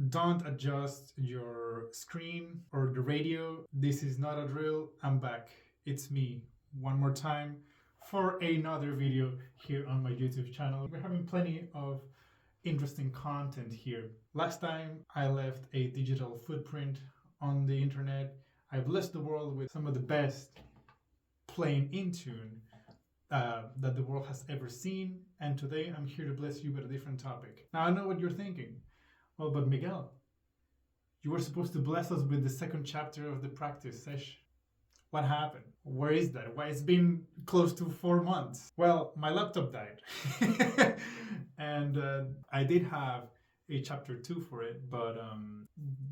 Don't adjust your screen or the radio. This is not a drill. I'm back. It's me one more time for another video here on my YouTube channel. We're having plenty of interesting content here. Last time I left a digital footprint on the internet. I blessed the world with some of the best playing in tune that the world has ever seen, and today I'm here to bless you with a different topic. Now I know what you're thinking. Well, but Miguel, you were supposed to bless us with the second chapter of the practice session. What happened? Where is that? Why it's been close to 4 months? Well, my laptop died. And I did have a chapter 2 for it, but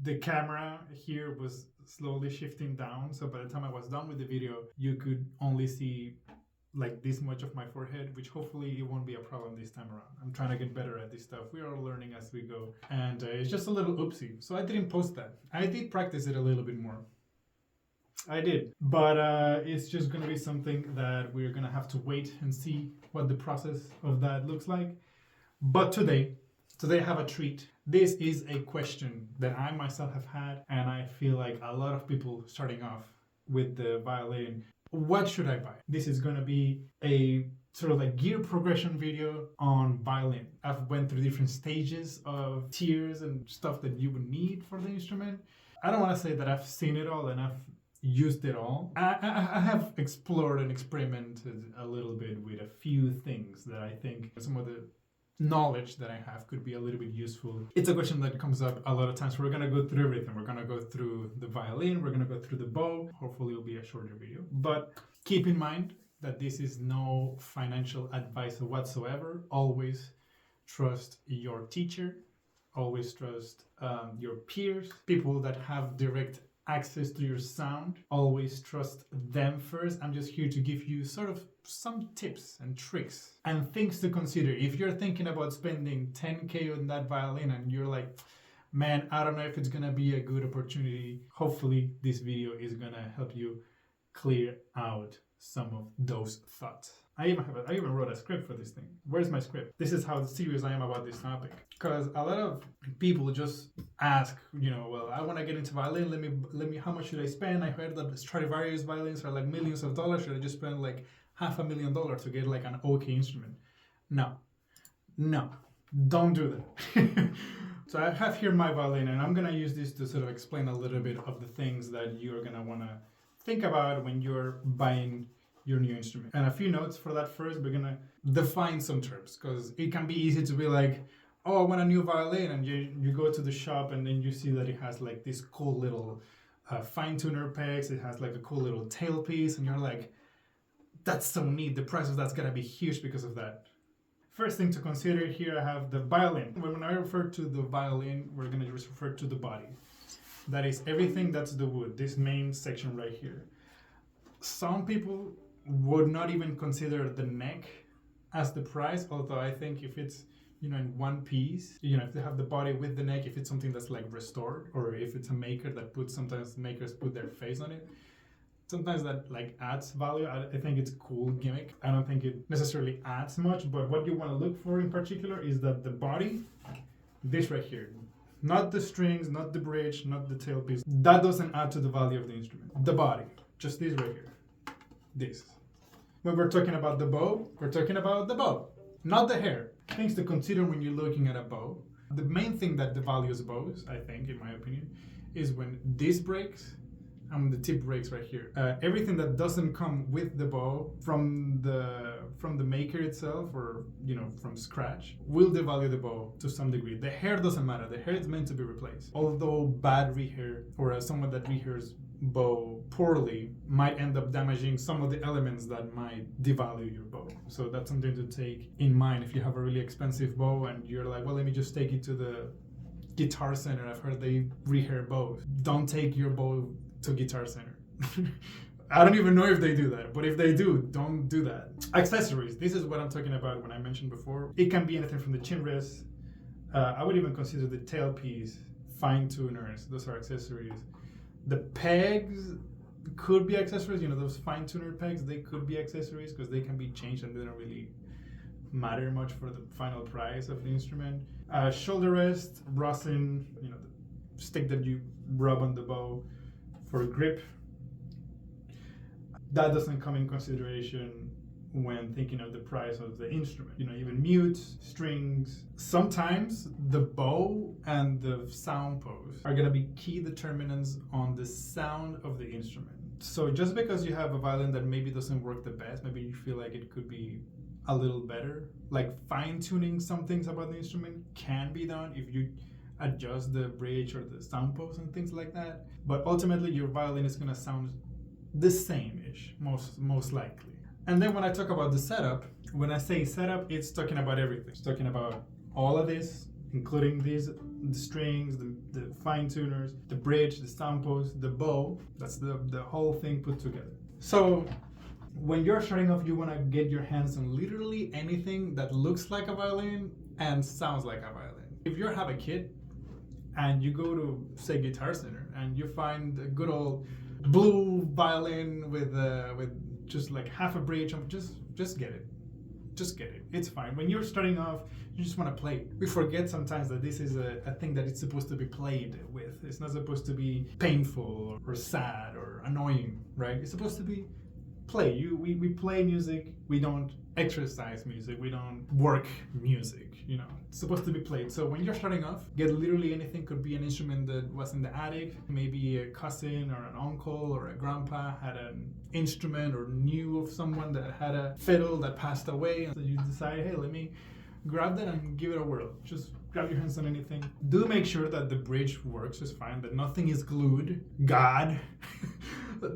the camera here was slowly shifting down. So by the time I was done with the video, you could only see like this much of my forehead, which hopefully it won't be a problem this time around. I'm trying to get better at this stuff. We are all learning as we go. And it's just a little oopsie. So I didn't post that. I did practice it a little bit more. I did. But it's just going to be something that we're going to have to wait and see what the process of that looks like. But today I have a treat. This is a question that I myself have had, and I feel like a lot of people starting off with the violin. What should I buy? This is going to be a sort of like gear progression video on violin. I've went through different stages of tiers and stuff that you would need for the instrument. I don't want to say that I've seen it all and I've used it all. I have explored and experimented a little bit with a few things that I think some of the knowledge that I have could be a little bit useful. It's a question that comes up a lot of times. We're going to go through everything. We're going to go through the violin, we're going to go through the bow. Hopefully it'll be a shorter video. But keep in mind that this is no financial advice whatsoever. Always trust your teacher. Always trust your peers, people that have direct access to your sound. Always trust them first. I'm just here to give you sort of some tips and tricks and things to consider. If you're thinking about spending 10K on that violin and you're like, man, I don't know if it's gonna be a good opportunity, hopefully this video is gonna help you clear out some of those thoughts. I even wrote a script for this thing. Where's my script? This is how serious I am about this topic. Because a lot of people just ask, well, I want to get into violin. Let me. How much should I spend? I heard that Stradivarius violins are like millions of dollars. Should I just spend like $500,000 to get like an okay instrument? No, don't do that. So I have here my violin, and I'm gonna use this to sort of explain a little bit of the things that you're gonna want to think about when you're buying your new instrument. And a few notes for that. First, we're gonna define some terms, because it can be easy to be like, oh, I want a new violin, and you go to the shop and then you see that it has like this cool little fine tuner pegs, it has like a cool little tailpiece, and you're like, that's so neat, the price of that's gonna be huge because of that. First thing to consider here, I have the violin. When I refer to the violin, we're gonna just refer to the body. That is everything that's the wood, this main section right here. Some people would not even consider the neck as the price, although I think if it's in one piece, if they have the body with the neck, if it's something that's like restored, or if it's a maker that sometimes makers put their face on it, sometimes that like adds value. I think it's a cool gimmick. I don't think it necessarily adds much, but what you want to look for in particular is that the body, this right here, not the strings, not the bridge, not the tailpiece, that doesn't add to the value of the instrument. The body, just this right here. This. When we're talking about the bow, we're talking about the bow, not the hair. Things to consider when you're looking at a bow. The main thing that devalues bows, I think, in my opinion, is when this breaks and the tip breaks right here. Everything that doesn't come with the bow from the maker itself, or from scratch, will devalue the bow to some degree. The hair doesn't matter. The hair is meant to be replaced. Although bad rehair, or someone that rehairs bow poorly, might end up damaging some of the elements that might devalue your bow. So that's something to take in mind if you have a really expensive bow and you're like, well, let me just take it to the Guitar Center. I've heard they rehair bows. Don't take your bow to Guitar Center. I don't even know if they do that, but if they do, don't do that. Accessories. This is what I'm talking about when I mentioned before. It can be anything from the chin rest. I would even consider the tailpiece, fine tuners. Those are accessories. The pegs could be accessories. Those fine tuner pegs, they could be accessories because they can be changed and they don't really matter much for the final price of the instrument. Shoulder rest, rosin, the stick that you rub on the bow for grip. That doesn't come in consideration when thinking of the price of the instrument. Even mutes, strings. Sometimes the bow and the sound post are gonna be key determinants on the sound of the instrument. So just because you have a violin that maybe doesn't work the best, maybe you feel like it could be a little better, like fine-tuning some things about the instrument can be done if you adjust the bridge or the sound post and things like that. But ultimately your violin is gonna sound the same-ish, most likely. And then when I talk about the setup, when I say setup, it's talking about everything. It's talking about all of this, including the strings, the fine tuners, the bridge, the sound post, the bow. That's the whole thing put together. So when you're starting off, you want to get your hands on literally anything that looks like a violin and sounds like a violin. If you have a kit and you go to, say, Guitar Center and you find a good old blue violin with just like half a bridge, just get it. Just get it. It's fine. When you're starting off, you just want to play. We forget sometimes that this is a thing that it's supposed to be played with. It's not supposed to be painful or sad or annoying, right? It's supposed to be play. We play music. We don't exercise music. We don't work music. It's supposed to be played. So when you're starting off, get literally anything. Could be an instrument that was in the attic. Maybe a cousin or an uncle or a grandpa had an instrument or knew of someone that had a fiddle that passed away. And so you decide, hey, let me grab that and give it a whirl. Just grab your hands on anything. Do make sure that the bridge works just fine, that nothing is glued. God.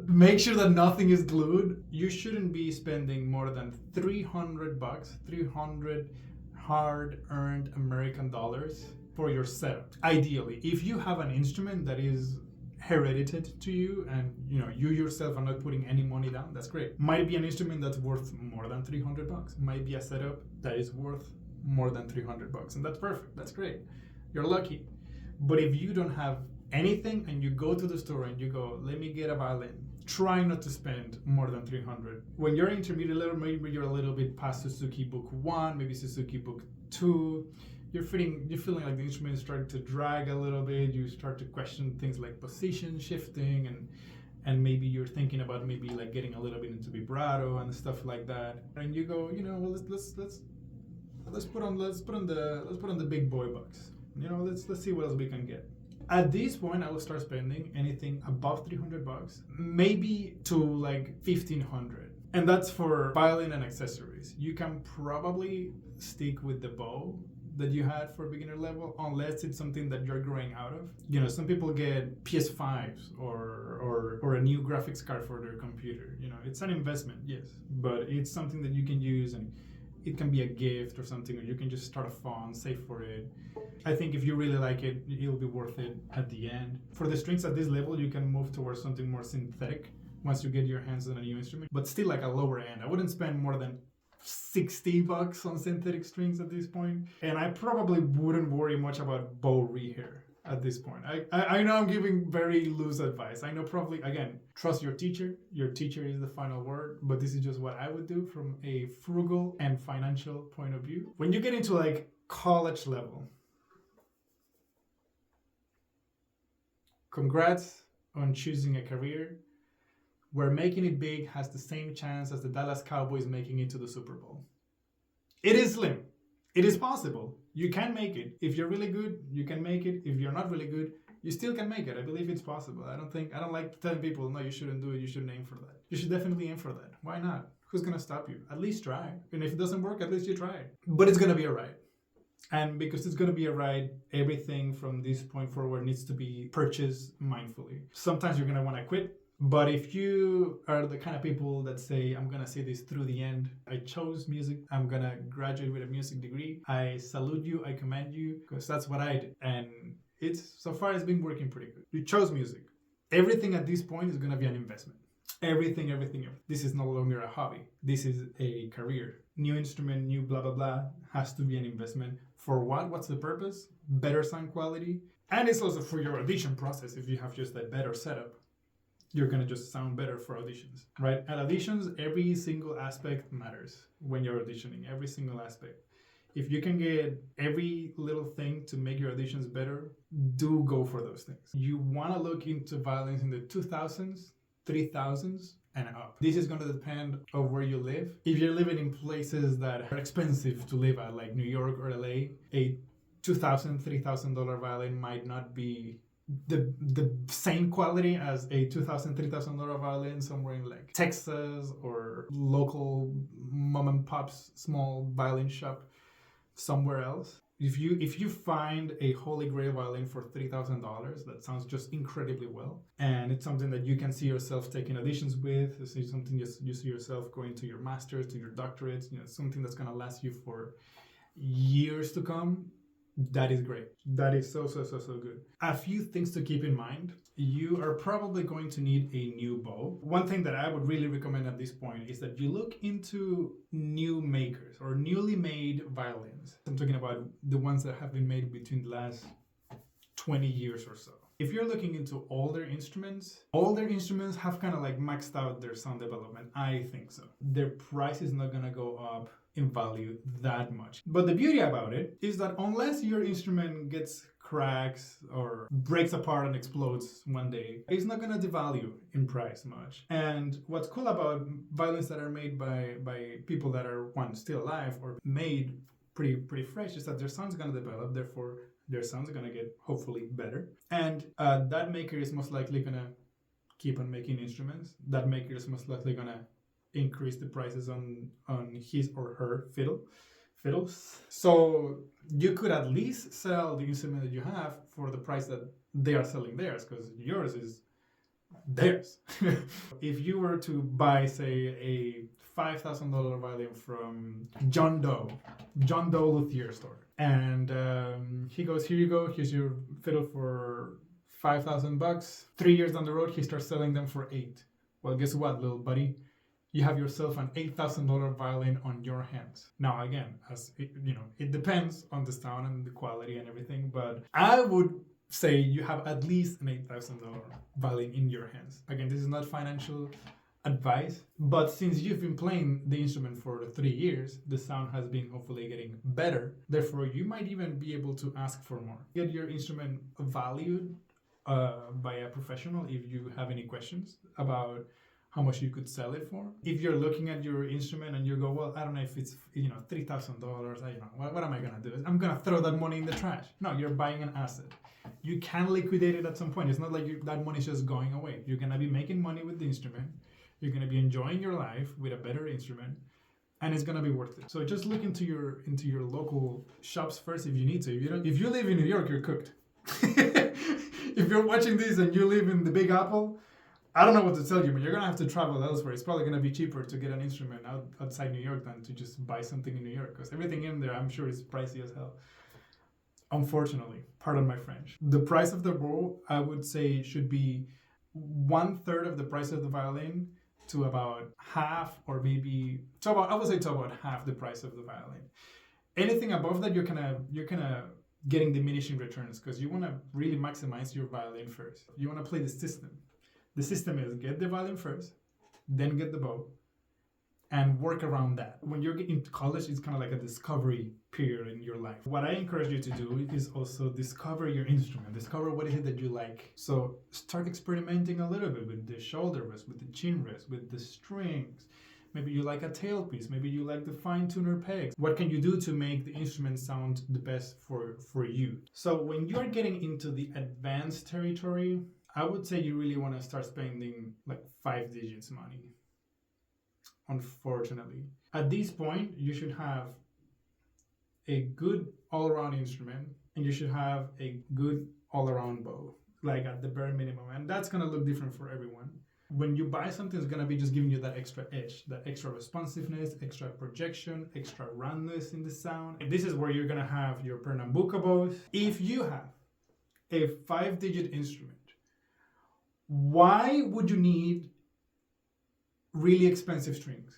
Make sure that nothing is glued. You shouldn't be spending more than $300, 300 hard-earned American dollars for your setup. Ideally, if you have an instrument that is heredited to you and you yourself are not putting any money down, that's great. Might be an instrument that's worth more than $300. Might be a setup that is worth more than $300, and that's perfect. That's great. You're lucky. But if you don't have anything and you go to the store and you go, let me get a violin, try not to spend more than $300. When you're intermediate level, maybe you're a little bit past Suzuki Book 1, maybe Suzuki Book 2, you're feeling like the instrument is starting to drag a little bit. You start to question things like position shifting, and maybe you're thinking about maybe like getting a little bit into vibrato and stuff like that. And you go, well, let's put on the big boy bucks. Let's see what else we can get. At this point, I will start spending anything above $300, maybe to like $1,500. And that's for violin and accessories. You can probably stick with the bow that you had for beginner level, unless it's something that you're growing out of. Some people get PS5s or a new graphics card for their computer. It's an investment, yes, but it's something that you can use, and it can be a gift or something, or you can just start a fund, save for it. I think if you really like it, it'll be worth it at the end. For the strings at this level, you can move towards something more synthetic once you get your hands on a new instrument, but still like a lower end. I wouldn't spend more than $60 on synthetic strings at this point, and I probably wouldn't worry much about bow rehair at this point. I know I'm giving very loose advice. I know probably, again, trust your teacher. Your teacher is the final word, but this is just what I would do from a frugal and financial point of view. When you get into like college level, congrats on choosing a career where making it big has the same chance as the Dallas Cowboys making it to the Super Bowl. It is slim. It is possible. You can make it. If you're really good, you can make it. If you're not really good, you still can make it. I believe it's possible. I don't like telling people, no, you shouldn't do it. You shouldn't aim for that. You should definitely aim for that. Why not? Who's going to stop you? At least try. And if it doesn't work, at least you try. But it's going to be a ride. And because it's going to be a ride, everything from this point forward needs to be purchased mindfully. Sometimes you're going to want to quit. But if you are the kind of people that say, I'm going to see this through the end, I chose music, I'm going to graduate with a music degree, I salute you, I commend you, because that's what I did. And so far it's been working pretty good. You chose music. Everything at this point is going to be an investment. Everything. This is no longer a hobby. This is a career. New instrument, new blah, blah, blah, has to be an investment. For what? What's the purpose? Better sound quality. And it's also for your audition process. If you have just a better setup, you're going to just sound better for auditions, right? At auditions, every single aspect matters when you're auditioning, every single aspect. If you can get every little thing to make your auditions better, do go for those things. You want to look into violins in the 2000s, 3000s, and up. This is going to depend on where you live. If you're living in places that are expensive to live at, like New York or LA, a $2,000, $3,000 violin might not be the same quality as a $2,000, $3,000 violin somewhere in like Texas or local mom and pop's small violin shop somewhere else. If you find a holy grail violin for $3,000, that sounds just incredibly well, and it's something that you can see yourself taking auditions with, it's something you see yourself going to your master's, to your doctorates, something that's going to last you for years to come, that is great. That is so good. A few things to keep in mind. You are probably going to need a new bow. One thing that I would really recommend at this point is that you look into new makers or newly made violins. I'm talking about the ones that have been made between the last 20 years or so. If you're looking into older instruments have kind of like maxed out their sound development. I think so. Their price is not gonna go up in value that much. But the beauty about it is that unless your instrument gets cracks or breaks apart and explodes one day, it's not gonna devalue in price much. And what's cool about violins that are made by people that are, one, still alive or made pretty fresh, is that their sound's gonna develop, therefore their sound's gonna get hopefully better. And that maker is most likely gonna keep on making instruments. That maker is most likely gonna increase the prices on his or her fiddles. So you could at least sell the instrument that you have for the price that they are selling theirs, because yours is theirs. If you were to buy, say, a $5,000 violin from John Doe luthier store, and he goes, here you go, here's your fiddle for $5,000. 3 years down the road, he starts selling them for $8,000. Well, guess what, little buddy? You have yourself an $8,000 violin on your hands. Now, again, as it depends on the sound and the quality and everything, but I would say you have at least an $8,000 violin in your hands. Again, this is not financial advice, but since you've been playing the instrument for 3 years, the sound has been hopefully getting better. Therefore, you might even be able to ask for more. Get your instrument valued by a professional if you have any questions about how much you could sell it for. If you're looking at your instrument and you go, well, I don't know if it's $3,000, what am I gonna do? I'm gonna throw that money in the trash. No, you're buying an asset. You can liquidate it at some point. It's not like that money's just going away. You're gonna be making money with the instrument. You're gonna be enjoying your life with a better instrument, and it's gonna be worth it. So just look into your local shops first if you need to. If you live in New York, you're cooked. If you're watching this and you live in the Big Apple, I don't know what to tell you, but you're gonna have to travel elsewhere. It's probably gonna be cheaper to get an instrument outside New York than to just buy something in New York, because everything in there, I'm sure, is pricey as hell. Unfortunately, pardon my French. The price of the bow, I would say, should be 1/3 of the price of the violin to about half, or maybe to about half the price of the violin. Anything above that, you're kind of getting diminishing returns, because you want to really maximize your violin first. You want to play the system. The system is get the violin first, then get the bow, and work around that. When you're getting to college, it's kind of like a discovery period in your life. What I encourage you to do is also discover your instrument, discover what is it that you like. So start experimenting a little bit with the shoulder rest, with the chin rest, with the strings. Maybe you like a tailpiece, maybe you like the fine tuner pegs. What can you do to make the instrument sound the best for you? So when you're getting into the advanced territory, I would say you really want to start spending like 5 digits money. Unfortunately, at this point, you should have a good all-around instrument, and you should have a good all-around bow, like at the bare minimum. And that's gonna look different for everyone. When you buy something, it's gonna be just giving you that extra edge, that extra responsiveness, extra projection, extra roundness in the sound. And this is where you're gonna have your Pernambuco bows. If you have a 5-digit instrument, why would you need really expensive strings?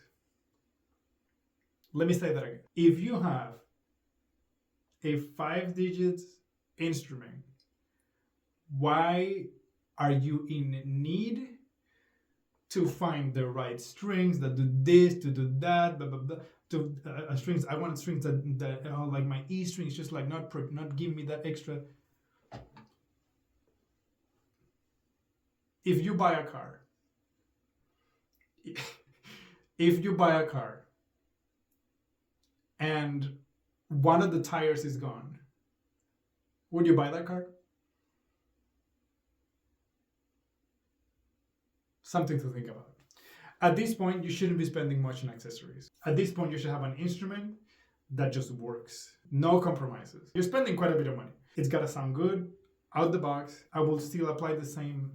Let me say that again. If you have a 5-digit instrument, why are you in need to find the right strings that do this, to do that, blah, blah, blah? to strings. I wanted strings that like my E strings, just like not give me that extra. If you buy a car, if you buy a car and one of the tires is gone, would you buy that car? Something to think about. At this point, you shouldn't be spending much on accessories. At this point, you should have an instrument that just works. No compromises. You're spending quite a bit of money. It's gotta sound good, out the box. I will still apply the same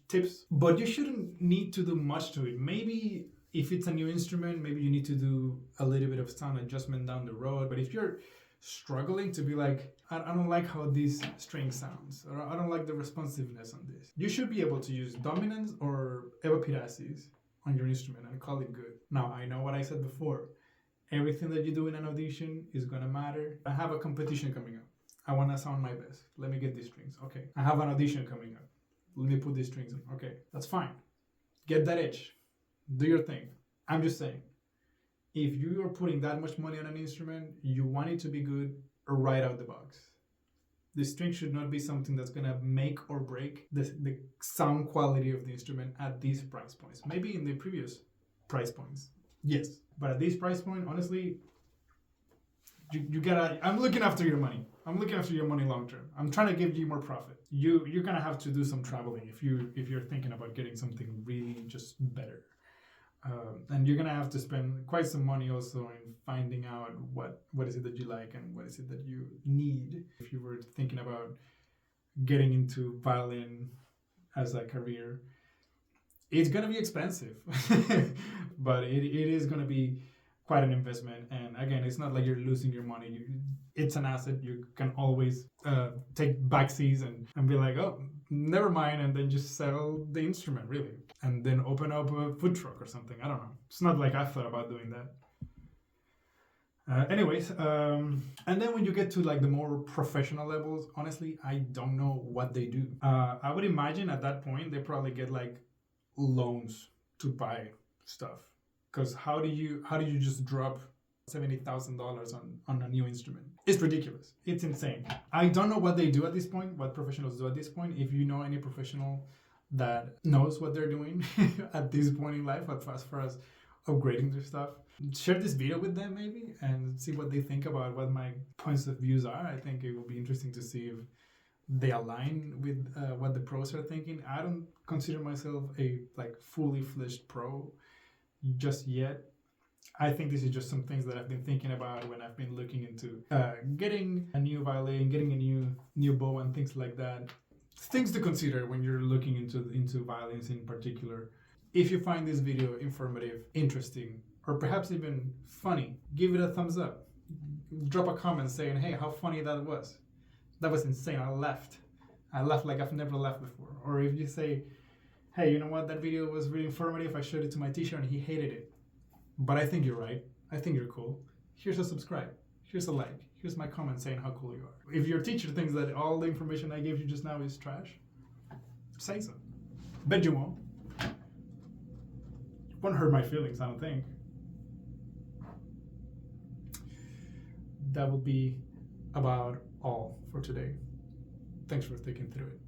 tips, but you shouldn't need to do much to it. Maybe if it's a new instrument, maybe you need to do a little bit of sound adjustment down the road. But if you're struggling to be like, I don't like how this string sounds, or I don't like the responsiveness on this, you should be able to use dominants or evapiracies on your instrument and call it good. Now, I know what I said before. Everything that you do in an audition is gonna matter. I have a competition coming up. I wanna sound my best. Let me get these strings. Okay. I have an audition coming up. Let me put these strings in. Okay, that's fine. Get that edge. Do your thing. I'm just saying, if you are putting that much money on an instrument, you want it to be good right out the box. The string should not be something that's gonna make or break the sound quality of the instrument at these price points. Maybe in the previous price points, yes, but at this price point, honestly, you gotta. I'm looking after your money. I'm looking after your money long term. I'm trying to give you more profit. You're gonna have to do some traveling if you're thinking about getting something really just better. And you're gonna have to spend quite some money also in finding out what is it that you like and what is it that you need. If you were thinking about getting into violin as a career, it's gonna be expensive, but it is gonna be quite an investment. And again, it's not like you're losing your money. It's an asset. You can always take backseas and be like, oh, never mind, and then just sell the instrument, really, and then open up a food truck or something. I don't know. It's not like I thought about doing that. Anyways, and then when you get to like the more professional levels, honestly, I don't know what they do. I would imagine at that point they probably get like loans to buy stuff, because how do you just drop $70,000 on a new instrument? It's ridiculous. It's insane. I don't know what they do at this point, what professionals do at this point. If you know any professional that knows what they're doing at this point in life, as far as upgrading their stuff, share this video with them maybe and see what they think about what my points of views are. I think it will be interesting to see if they align with what the pros are thinking. I don't consider myself a like fully fledged pro just yet. I think this is just some things that I've been thinking about when I've been looking into getting a new violin, getting a new bow, and things like that. Things to consider when you're looking into violins in particular. If you find this video informative, interesting, or perhaps even funny, give it a thumbs up. Drop a comment saying, hey, how funny that was. That was insane. I laughed like I've never laughed before. Or if you say, hey, you know what, that video was really informative. I showed it to my teacher and he hated it. But I think you're right. I think you're cool. Here's a subscribe. Here's a like. Here's my comment saying how cool you are. If your teacher thinks that all the information I gave you just now is trash, say so. Bet you won't. Won't hurt my feelings, I don't think. That will be about all for today. Thanks for thinking through it.